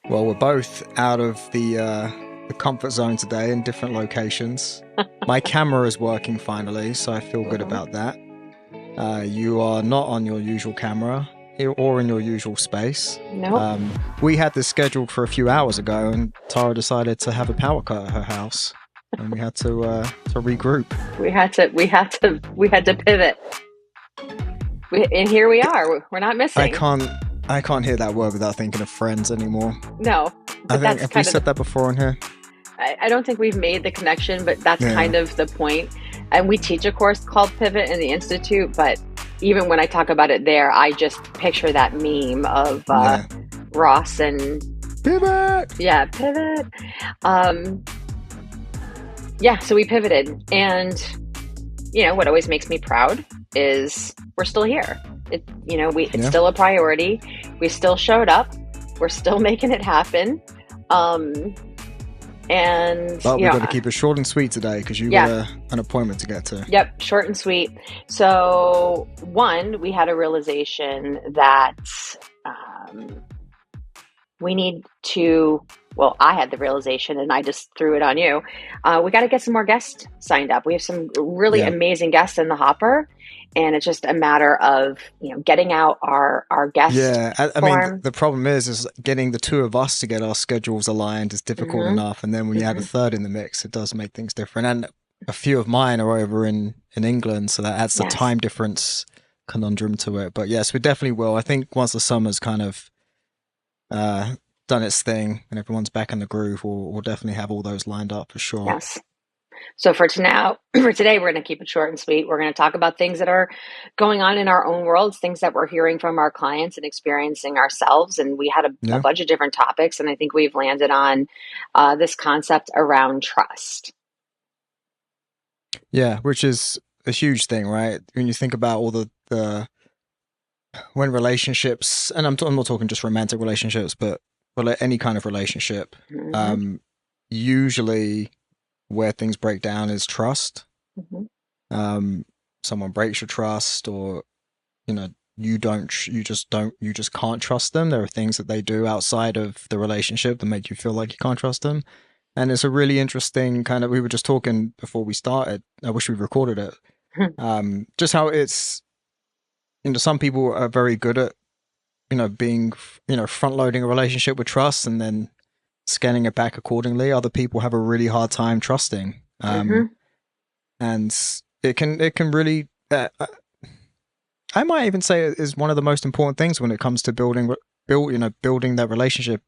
Well, we're both out of the comfort zone today in different locations. My camera is working finally, so I feel good Mhm. about that. You are not on your usual camera or in your usual space. Nope. We had this scheduled for a few hours ago, and Tara decided to have a power cut at her house, and we had to regroup. We had to pivot. And here we are. We're not I missing. can't I can't hear that word without thinking of Friends anymore. No, I but think that's have we kind of said that before on here? I don't think we've made the connection, but that's Yeah, kind of the point. And we teach a course called Pivot in the Institute, but even when I talk about it there, I just picture that meme of yeah. Ross and Pivot. yeah, pivot. Um, yeah, so we pivoted. And, what always makes me proud is we're still here. It's Yeah. still a priority. We still showed up. We're still making it happen. Um, and, But we got to keep it short and sweet today because you got yeah, an appointment to get to. yep, short and sweet. So, one, we had a realization that um, we need to, well, I had the realization and I just threw it on you. We got to get some more guests signed up. We have some really Yeah. amazing guests in the hopper. And it's just a matter of, getting out our guest Yeah, I mean, form. the problem is getting the two of us to get our schedules aligned is difficult Hmm. enough, and then when you add a Hmm. third in the mix, it does make things different. And a few of mine are over in England, so that adds the Yes. time difference conundrum to it. But yes, we definitely will. I think once the summer's kind of uh, done its thing and everyone's back in the groove, we'll definitely have all those lined up for sure. Yes. So for today, we're going to keep it short and sweet. We're going to talk about things that are going on in our own worlds, things that we're hearing from our clients and experiencing ourselves. And we had a Yeah, bunch of different topics, and I think we've landed on this concept around trust. yeah, which is a huge thing, right? When you think about all the when relationships, and I'm not talking just romantic relationships, but any kind of relationship, Hmm. um, usually where things break down is trust. Hmm. Um, Someone breaks your trust, or you know, you just can't trust them. There are things that they do outside of the relationship that make you feel like you can't trust them. And it's a really interesting kind of. We were just talking before we started. I wish we recorded it. Just how it's, some people are very good at being, front loading a relationship with trust and then scanning it back accordingly. Other people have a really hard time trusting. Hmm. And it can really, I might even say it is one of the most important things when it comes to building that relationship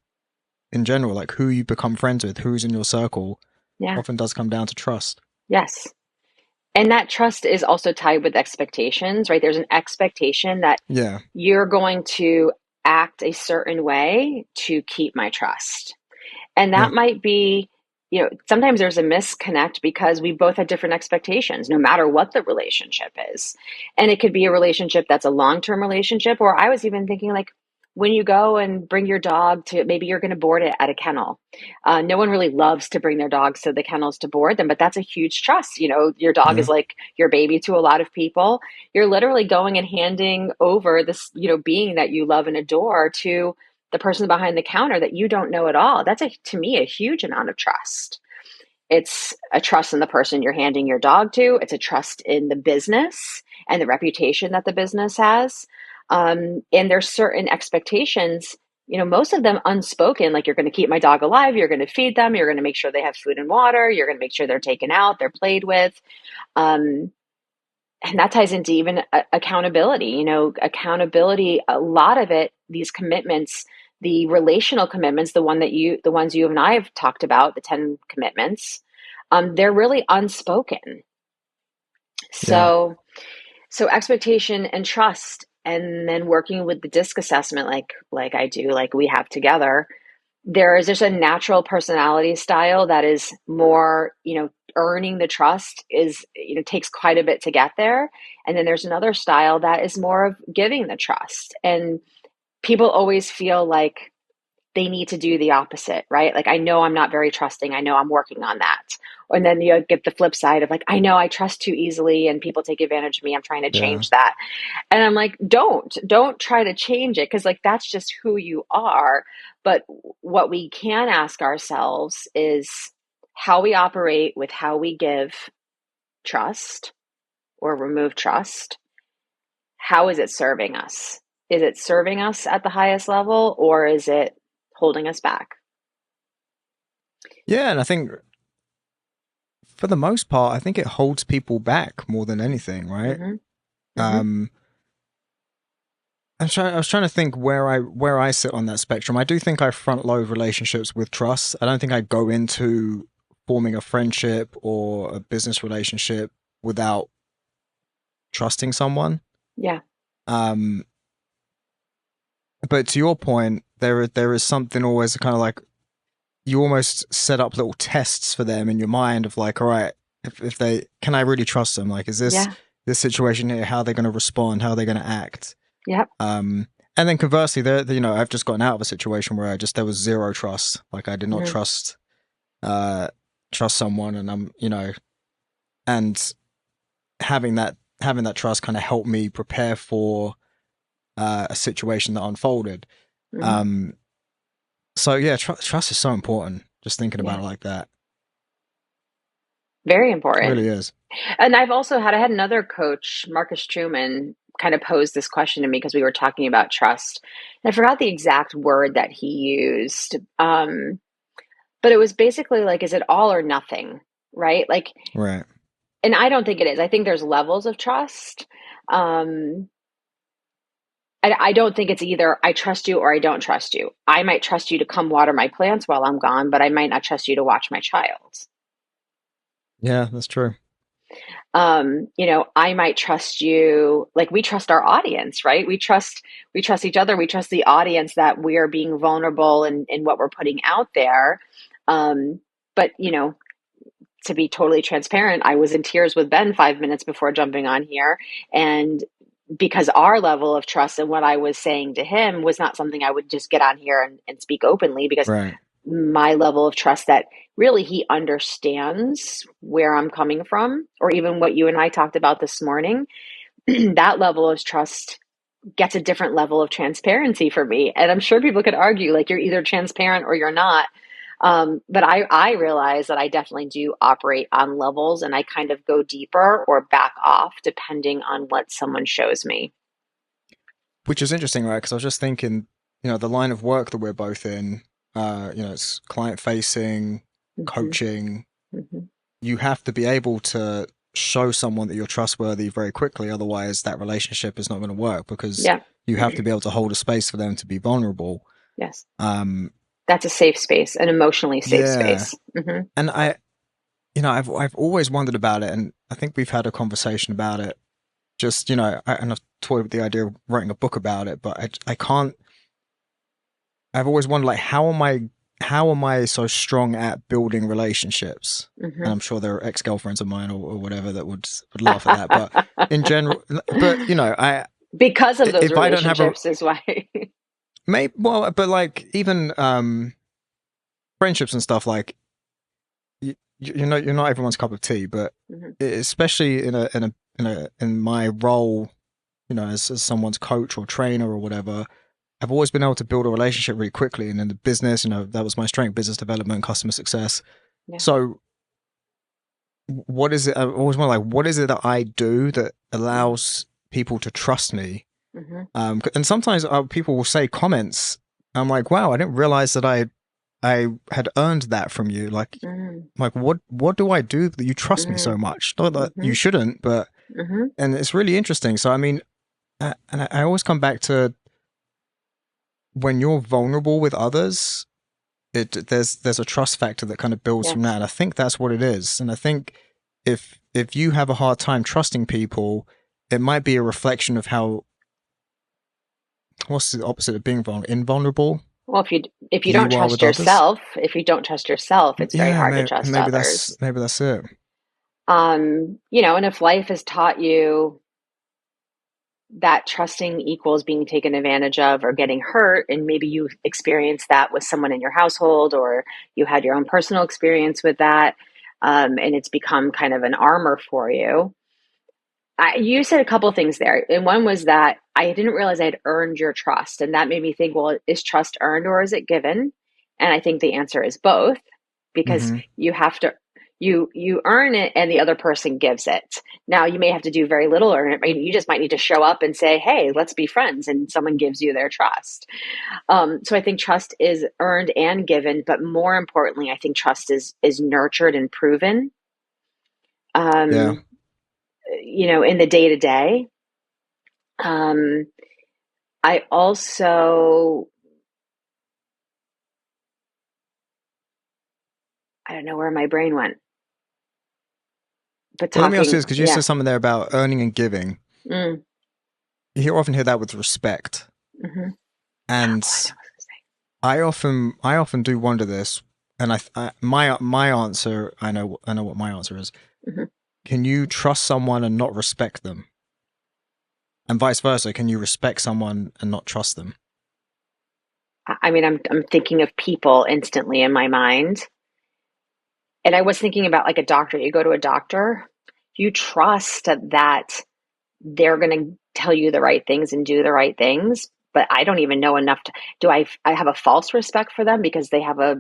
in general, like who you become friends with, who's in your circle, Yeah. often does come down to trust. Yes. And that trust is also tied with expectations, right? There's an expectation that Yeah. you're going to act a certain way to keep my trust. And Yeah. that might be, sometimes there's a misconnect because we both had different expectations, no matter what the relationship is. And it could be a relationship that's a long term relationship, or I was even thinking like, when you go and bring your dog to, maybe you're going to board it at a kennel. No one really loves to bring their dogs to the kennels to board them, but that's a huge trust. Your dog is Yeah. like your baby to a lot of people. You're literally going and handing over this, being that you love and adore to the person behind the counter that you don't know at all. That's to me a huge amount of trust. It's a trust in the person you're handing your dog to. It's a trust in the business and the reputation that the business has. And there's certain expectations, most of them unspoken, like you're going to keep my dog alive, you're going to feed them, you're going to make sure they have food and water, you're going to make sure they're taken out, they're played with. Um, and that ties into even accountability. Accountability, a lot of it, these commitments, the relational commitments, the ones you and I have talked about, the 10 commitments, they're really unspoken. Yeah. So expectation and trust, and then working with the disc assessment, like I do, like we have together, there is just a natural personality style that is more, earning the trust is, takes quite a bit to get there. And then there's another style that is more of giving the trust. And people always feel like they need to do the opposite, right? Like, I know I'm not very trusting. I know I'm working on that. And then you get the flip side of like, I know I trust too easily and people take advantage of me. I'm trying to Yeah. change that. And I'm like, don't try to change it because like that's just who you are. But what we can ask ourselves is how we operate with how we give trust or remove trust. How is it serving us? Is it serving us at the highest level or is it holding us back? Yeah, and I think for the most part, I think it holds people back more than anything, right? Hmm. Hmm. Um, I was trying to think where I sit on that spectrum. I do think I front load relationships with trust. I don't think I go into forming a friendship or a business relationship without trusting someone. Yeah. Um, but to your point, there is something always kind of like you almost set up little tests for them in your mind of like, all right, if they can I really trust them? Like, is Yeah. this situation here? How are they going to respond? How are they going to act? Yep. Um, and then conversely, I've just gotten out of a situation where there was zero trust. Like I did not Hmm. uh, trust someone, and and having that trust kind of helped me prepare for a situation that unfolded. Hmm. Um, so yeah, trust is so important. Just thinking about Yeah. it like that, Very it important. really is. And I had another coach, Marcus Truman, kind of posed this question to me because we were talking about trust. And I forgot the exact word that he used. But it was basically like, is it all or nothing? Right? Like, Right. and I don't think it is. I think there's levels of trust. Um, I don't think it's either I trust you or I don't trust you. I might trust you to come water my plants while I'm gone, but I might not trust you to watch my child. Yeah, that's true. I might trust you, like we trust our audience, right? We trust each other, we trust the audience that we are being vulnerable in what we're putting out there. But to be totally transparent, I was in tears with Ben 5 minutes before jumping on here. And because our level of trust and what I was saying to him was not something I would just get on here and speak openly because Right. my level of trust that really he understands where I'm coming from, or even what you and I talked about this morning, that level of trust gets a different level of transparency for me. And I'm sure people could argue like you're either transparent or you're not. But I realize that I definitely do operate on levels and I kind of go deeper or back off depending on what someone shows me. Which is interesting, right? Because I was just thinking, the line of work that we're both in, it's client facing, Hmm. coaching. Hmm. You have to be able to show someone that you're trustworthy very quickly. Otherwise, that relationship is not going to work because Yeah. you have to be able to hold a space for them to be vulnerable. Yes. Um, That's a safe space, an emotionally safe yeah. space. Hmm. And I've always wondered about it. And I think we've had a conversation about it. Just, and I've toyed with the idea of writing a book about it, but I can't I've always wondered like how am I so strong at building relationships? And Hmm. I'm sure there are ex-girlfriends of mine or whatever that would laugh at that. But in general, but I Because of those if I don't have a relationships is why. maybe well, but like even friendships and stuff like you're not everyone's cup of tea, but Hmm. especially in my role, as someone's coach or trainer or whatever, I've always been able to build a relationship really quickly. And in the business, that was my strength, business development, customer success. Yeah. So what is it? I always wonder, like, what is it that I do that allows people to trust me? Hmm. And sometimes people will say comments. I'm like, wow, I didn't realize that I had earned that from you. Hmm. Like what do I do that you trust me Hmm. so much? Not that Hmm. you shouldn't, but Hmm. and it's really interesting. So I mean, and I always come back to when you're vulnerable with others, there's a trust factor that kind of builds from that. Yes. And I think that's what it is. And I think if you have a hard time trusting people, it might be a reflection of how what's the opposite of being invulnerable Well, if you don't you are trust with others. yourself, if you don't trust yourself, it's very Yeah, hard to trust others. maybe that's it. And if life has taught you that trusting equals being taken advantage of or getting hurt. And maybe you experienced that with someone in your household, or you had your own personal experience with that. And it's become kind of an armor for you. You said a couple of things there. And one was that I didn't realize I had earned your trust. And that made me think, well, is trust earned or is it given? And I think the answer is both, because Hmm. you have to you earn it and the other person gives it. Now you may have to do very little earn it. You just might need to show up and say, hey, let's be friends, and someone gives you their trust. So I think trust is earned and given, but more importantly, I think trust is nurtured and proven. Yeah. Um, in the day to day. I also, I don't know where my brain went, but Well, let me ask you talking, this, because you yeah. said something there about earning and giving. Mm, You often hear that with respect. hmm. And What I often do wonder this, and my answer, I know what my answer is. hmm. Can you trust someone and not respect them? And vice versa, can you respect someone and not trust them? I mean, I'm thinking of people instantly in my mind, and I was thinking about like a doctor. You go to a doctor, you trust that they're going to tell you the right things and do the right things. But I don't even know enough to. Do I have a false respect for them because they have a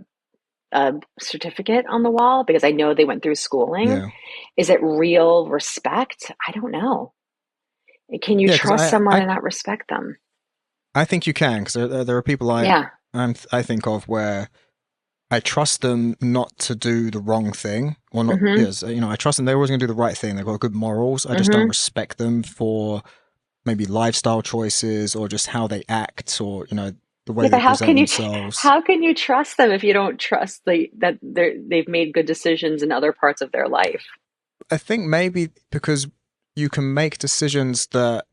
certificate on the wall because I know they went through schooling? Yeah. Is it real respect? I don't know. Can you Yeah, because trust I, someone I and not respect them? I think you can, because there are people Yeah. I think of where I trust them not to do the wrong thing, or not. Mm-hmm. Yes, I trust them. They're always going to do the right thing. They've got good morals. I just don't Mm-hmm. respect them for maybe lifestyle choices or just how they act, or the way Yeah, but they present themselves. how can you trust them if you don't trust that they've made good decisions in other parts of their life? I think maybe because you can make decisions that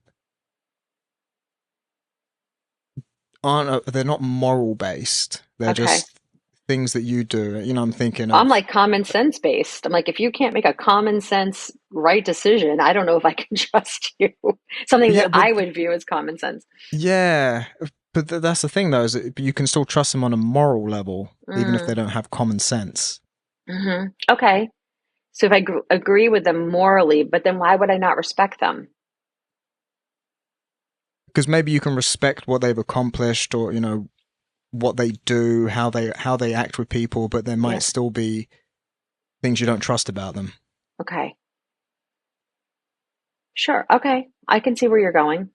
they're not moral based. They're Okay. just things that you do. I'm thinking I'm of. like common sense based. I'm like, if you can't make a common sense right decision, I don't know if I can trust you. Something Yeah, that I but would view as common sense. yeah, but that's the thing though, is that you can still trust them on a moral level, even if they Mm, don't have common sense. okay. So if I agree with them morally, but then why would I not respect them? Because maybe you can respect what they've accomplished, or what they do, how they act with people, but there Yeah. might still be things you don't trust about them. Okay. Sure. Okay. I can see where you're going.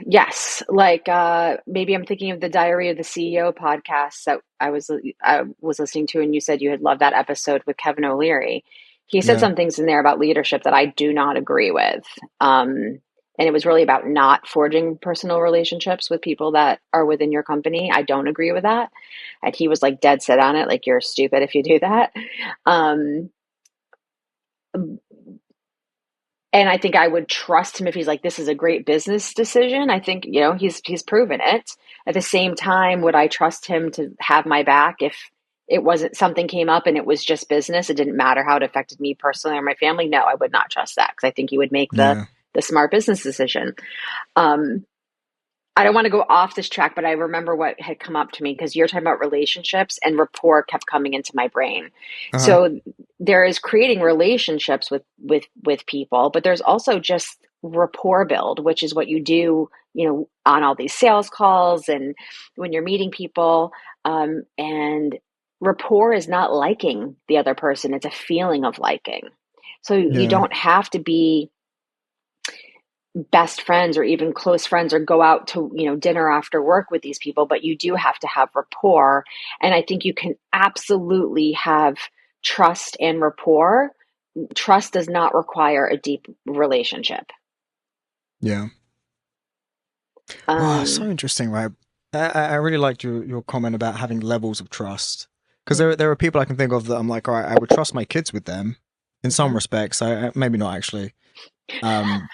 Yes, like maybe I'm thinking of the Diary of the CEO podcast that I was listening to, and you said you had loved that episode with Kevin O'Leary. He said Yeah, some things in there about leadership that I do not agree with, and it was really about not forging personal relationships with people that are within your company. I don't agree with that, and he was like dead set on it, like you're stupid if you do that. Um, and I think I would trust him if he's like, this is a great business decision. I think, he's proven it. At the same time, would I trust him to have my back if it wasn't something came up and it was just business? It didn't matter how it affected me personally or my family. No, I would not trust that because I think he would make the yeah, the smart business decision. Um, I don't want to go off this track, but I remember what had come up to me because you're talking about relationships and rapport kept coming into my brain. uh huh, So there is creating relationships with people, but there's also just rapport build, which is what you do, on all these sales calls and when you're meeting people. And rapport is not liking the other person; it's a feeling of liking. So you yeah, don't have to be best friends or even close friends or go out to dinner after work with these people, but you do have to have rapport. And I think you can absolutely have trust and rapport. Trust does not require a deep relationship. yeah. Oh, it's so um interesting, right? I really liked your comment about having levels of trust, because yeah. there are people I can think of that I'm like, all right, I would trust my kids with them in some Hmm. respects. Maybe not actually.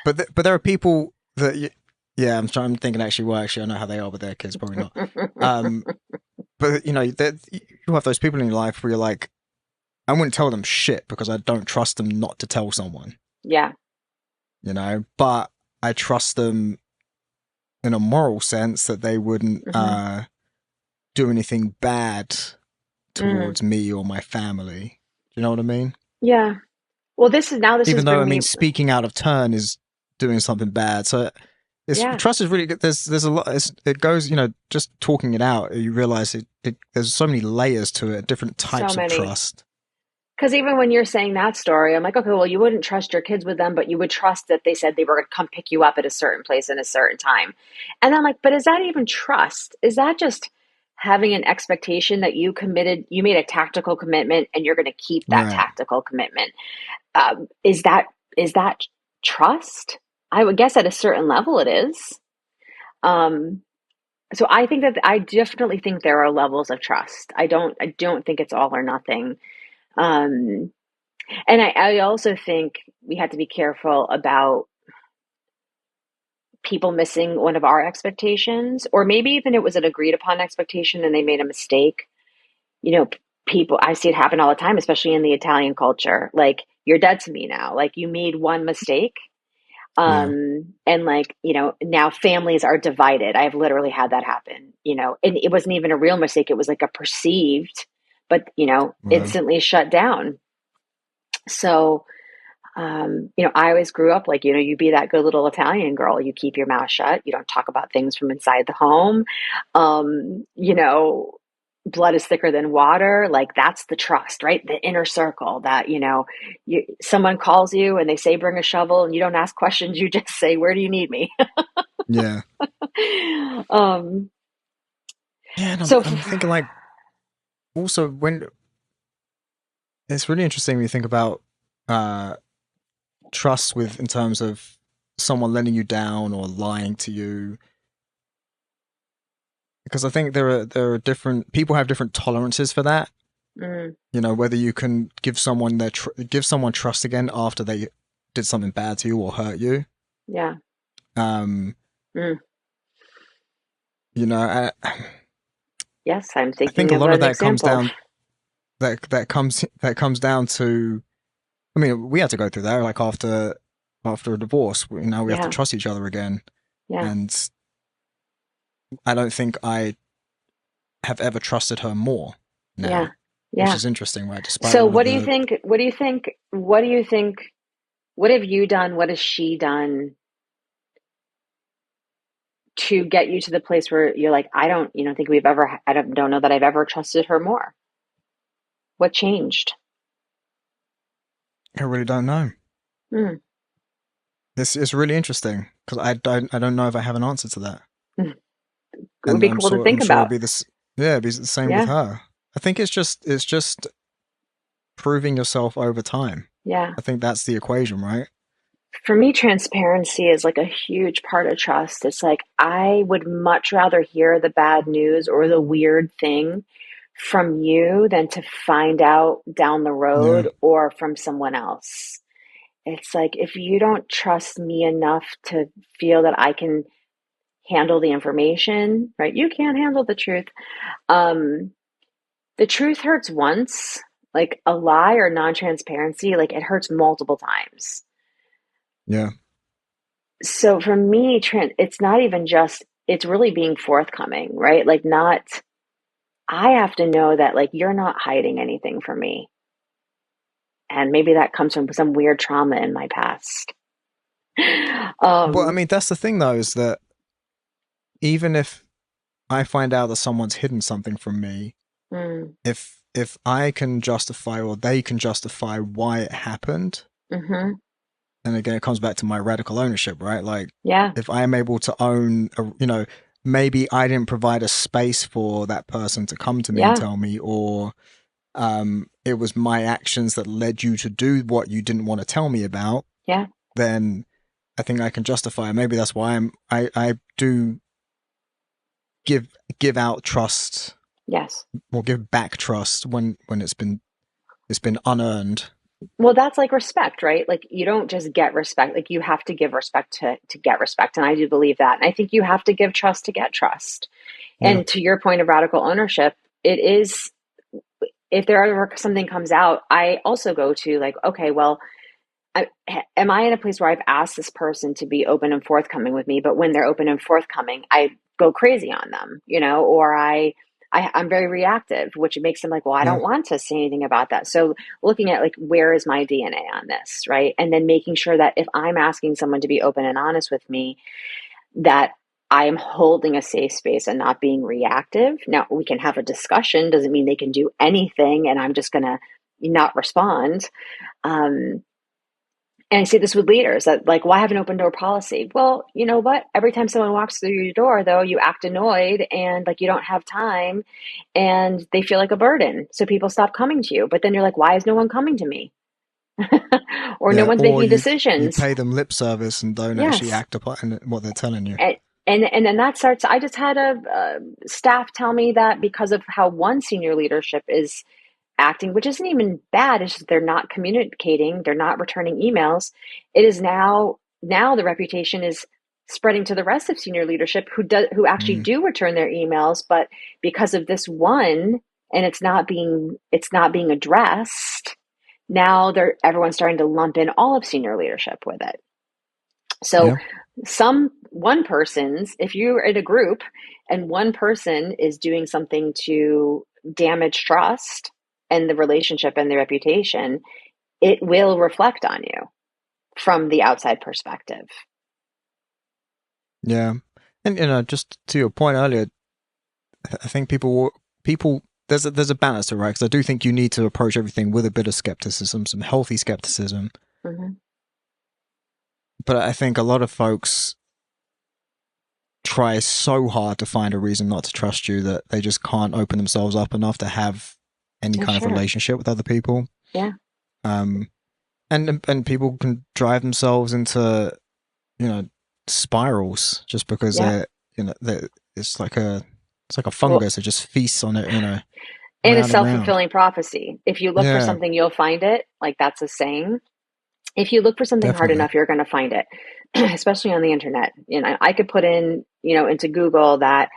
But there are people that yeah, I'm thinking actually. Well, actually, I know how they are with their kids. Probably not. Um, but you have those people in your life where you're like, I wouldn't tell them shit because I don't trust them not to tell someone. Yeah. but I trust them in a moral sense that they wouldn't Hmm. do anything bad Mm. towards me or my family. Do you know what I mean? Yeah. Well, this is Even though I bring mean, me. speaking out of turn is doing something bad. So it's Yeah. trust is really good. There's a lot. It goes, just talking it out. You realize there's so many layers to it, different So types of many. trust. Because even when you're saying that story, I'm like, okay, well, you wouldn't trust your kids with them, but you would trust that they said they were going to come pick you up at a certain place in a certain time. And I'm like, but is that even trust? Is that just having an expectation that you made a tactical commitment and you're going to keep that Right. tactical commitment? Is that trust? I would guess at a certain level it is. Um, so I definitely think there are levels of trust. I don't think it's all or nothing. Um, and I also think we have to be careful about people missing one of our expectations, or maybe even it was an agreed upon expectation and they made a mistake. You know, people, I see it happen all the time, especially in the Italian culture. Like, you're dead to me now. Like, you made one mistake. Yeah. And like, now families are divided. I've literally had that happen, and it wasn't even a real mistake. It was like a perceived, but, Well. instantly shut down. So, I always grew up like, you be that good little Italian girl. You keep your mouth shut. You don't talk about things from inside the home. Um, you know, Blood is thicker than water. Like, that's the trust, right? The inner circle that, someone calls you and they say, bring a shovel, and you don't ask questions. You just say, where do you need me? Yeah. um, Yeah. And I'm so I'm thinking like also when it's really interesting when you think about uh trust with in terms of someone letting you down or lying to you, because I think there are different people have different tolerances for that. mm, Whether you can give someone trust again after they did something bad to you or hurt you. yeah. Um, Mm, you know, yes, I'm I think thinking a of lot of an that comes example. down that comes down to. I mean, we had to go through that like after a divorce. Now we have to Yeah, trust each other again, yeah, and I don't think I have ever trusted her more yeah, now, which yeah. is interesting, right? Despite So all of what do you the think? What do you think? What do you think? What have you done? What has she done to get you to the place where you're like, I don't know that I've ever trusted her more. What changed? I really don't know. Hmm. It's really interesting because I don't know if I have an answer to that, It would and be I'm cool to sure I'm think sure it'll about. be this. Yeah, it'll be the same with Yeah, her. I think it's just proving yourself over time. yeah. I think that's the equation, right? For me, transparency is like a huge part of trust. It's like I would much rather hear the bad news or the weird thing from you than to find out down the Yeah, road or from someone else. It's like if you don't trust me enough to feel that I can handle the information, right? You can't handle the truth. Um, the truth hurts once, like a lie or non-transparency, like it hurts multiple times. yeah. So for me, it's not even just, it's really being forthcoming, right? Like, not, I have to know that, like, you're not hiding anything from me. And maybe that comes from some weird trauma in my past. Well, I um, mean, that's the thing though, is that even if I find out that someone's hidden something from me, mm, if I can justify or they can justify why it happened, mm-hmm, and again, it comes back to my radical ownership, right? Like, yeah, if I am able to own, maybe I didn't provide a space for that person to come to me and yeah, tell me, or it was my actions that led you to do what you didn't want to tell me about, yeah, then I think I can justify. Maybe that's why I do give give out trust yes. or give back trust when it's been unearned. Well, that's like respect, right? Like, you don't just get respect. Like, you have to give respect to get respect. And I do believe that. And I think you have to give trust to get trust. Yeah, And to your point of radical ownership, it is, if there ever something comes out, I also go to like, okay, well, I, am I in a place where I've asked this person to be open and forthcoming with me, but when they're open and forthcoming, I go crazy on them, or I'm very reactive, which makes them like, well, I Yeah. don't want to say anything about that. So looking at like, where is my DNA on this, right? And then making sure that if I'm asking someone to be open and honest with me, that I am holding a safe space and not being reactive. Now we can have a discussion, doesn't mean they can do anything, and I'm just gonna not respond. Um, and I see this with leaders that like, why have an open door policy? Well, you know what? Every time someone walks through your door, though, you act annoyed and like you don't have time and they feel like a burden. So people stop coming to you. But then you're like, why is no one coming to me? Or no Yeah. one's Or making you decisions. pay them lip service and don't actually Yes. act upon what they're telling you. And, and then that starts. I just had a staff tell me that because of how one senior leadership is acting, which isn't even bad. It's just they're not communicating, they're not returning emails. It is now the reputation is spreading to the rest of senior leadership who actually Mm. do return their emails, but because of this one and it's not being addressed, now they're everyone's starting to lump in all of senior leadership with it. So Yeah. one person's, if you're in a group and one person is doing something to damage trust and the relationship and the reputation, it will reflect on you from the outside perspective. Yeah. And just to your point earlier, I think people there's a balance to it, right? Because I do think you need to approach everything with a bit of skepticism, some healthy skepticism. Mm-hmm. But I think a lot of folks try so hard to find a reason not to trust you that they just can't open themselves up enough to have any Oh, kind of sure. relationship with other people. Yeah. Um, and people can drive themselves into you know spirals just because Yeah. they're it's like a Well, fungus. It just feasts on it, and a round and round. self-fulfilling prophecy. If you look for Yeah, something, you'll find it. Like that's a saying. If you look for something hard definitely. enough, you're going to find it, especially on the internet. I could put in, into Google that,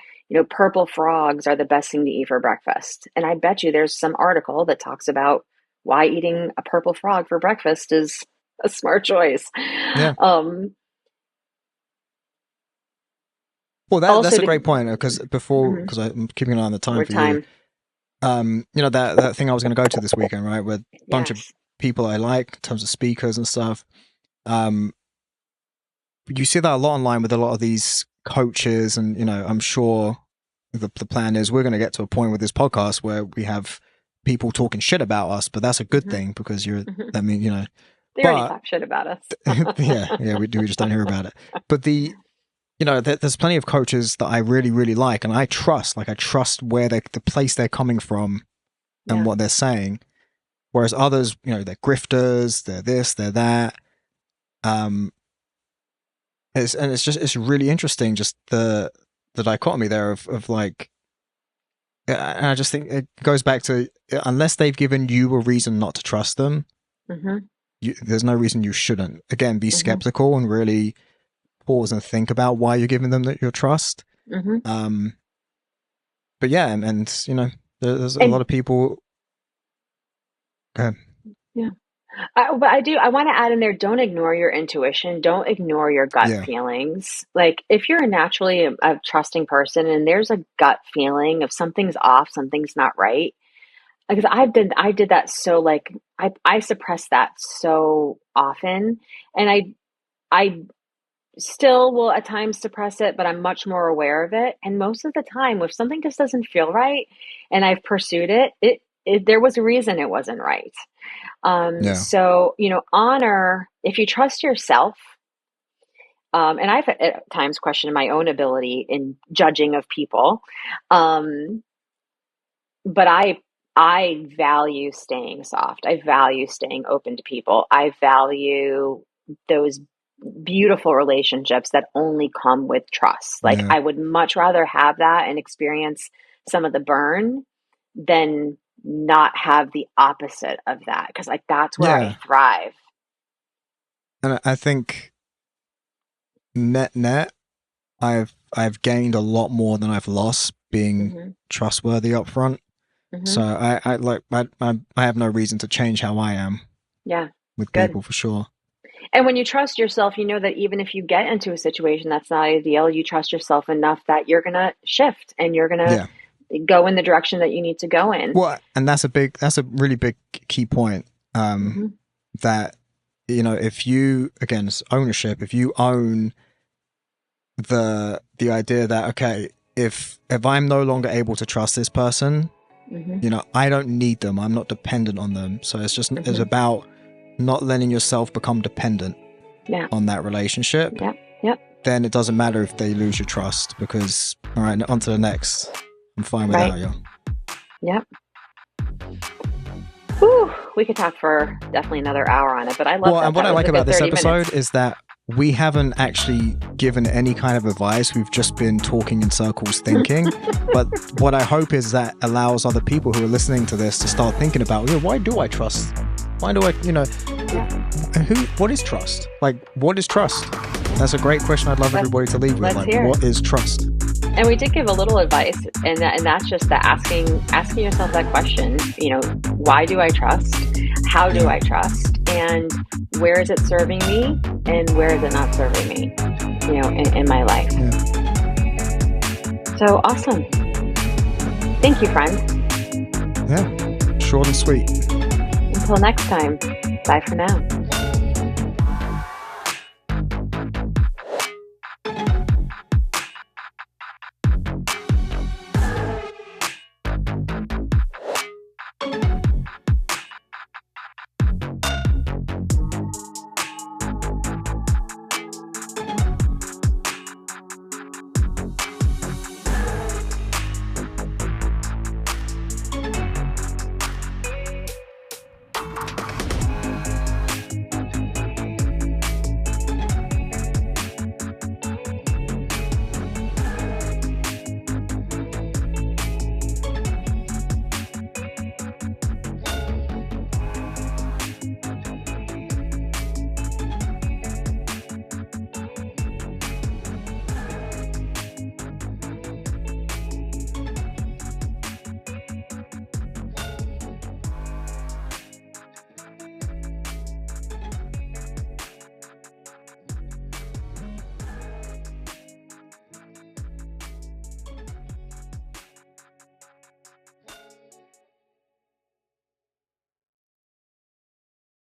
purple frogs are the best thing to eat for breakfast. And I bet you there's some article that talks about why eating a purple frog for breakfast is a smart choice. Yeah. Um, Well, that's also a to, great point because mhm, because I'm keeping an eye on the time over for you. time. That thing I was going to go to this weekend, right? With a bunch of Yes. people I like in terms of speakers and stuff. Um, you see that a lot online with a lot of these coaches, and I'm sure the plan is we're going to get to a point with this podcast where we have people talking shit about us, but that's a good Hmm. thing because you're. Hmm. I mean, They already but talk shit about us. yeah, we just don't hear about it. But there's plenty of coaches that I really, really like, and I trust. Like I trust where the place they're coming from and Yeah. what they're saying. Whereas others, they're grifters, they're this, they're that. Um, it's really interesting, just the dichotomy there of like, and I just think it goes back to unless they've given you a reason not to trust them, Hmm. there's no reason you shouldn't. Again, be Hmm. skeptical and really pause and think about why you're giving them your trust. Hmm. Um, but yeah, and there's a lot And of people. Uh, yeah. But I want to add in there, don't ignore your intuition. Don't ignore your gut yeah, feelings. Like, if you're naturally a trusting person and there's a gut feeling of something's off, something's not right. Because I did that so, like, I suppress that so often. And I still will at times suppress it, but I'm much more aware of it. And most of the time, if something just doesn't feel right and I've pursued it, there was a reason it wasn't right. yeah, So, honor, if you trust yourself, and I've at times questioned my own ability in judging of people. Um, but I value staying soft. I value staying open to people. I value those beautiful relationships that only come with trust. Like yeah, I would much rather have that and experience some of the burn than not have the opposite of that, because like that's where I yeah. thrive. And I think net, I've gained a lot more than I've lost being Hmm. trustworthy up front. So Hmm. I have no reason to change how I am Yeah, with good. people for sure. And when you trust yourself, you know that even if you get into a situation that's not ideal, you trust yourself enough that you're going to shift and you're going to Yeah. go in the direction that you need to go in. Well, and that's a really big key point. Hmm. That, you know, if you, again, it's ownership, if you own the idea that, okay, if I'm no longer able to trust this person, Hmm. you know, I don't need them, I'm not dependent on them. So it's Hmm. about not letting yourself become dependent Yeah. on that relationship. Yep. Yep. Then it doesn't matter if they lose your trust, because, all right, on to the next. I'm fine Right. without you. Yep. Whew, we could talk for definitely another hour on it, but I love Well, that. and what That I was like a about good this 30 episode minutes. is that we haven't actually given any kind of advice. We've just been talking in circles, thinking. But what I hope is that allows other people who are listening to this to start thinking about, why do I trust? Why do I, what is trust? Like, what is trust? That's a great question I'd love everybody to leave with. Let's Like, hear it. what is trust? And we did give a little advice, and that's just the asking yourself that question. You know, why do I trust? How do I trust? And where is it serving me? And where is it not serving me? You know, in my life. Yeah. So awesome! Thank you, friend. Yeah, short and sweet. Until next time. Bye for now.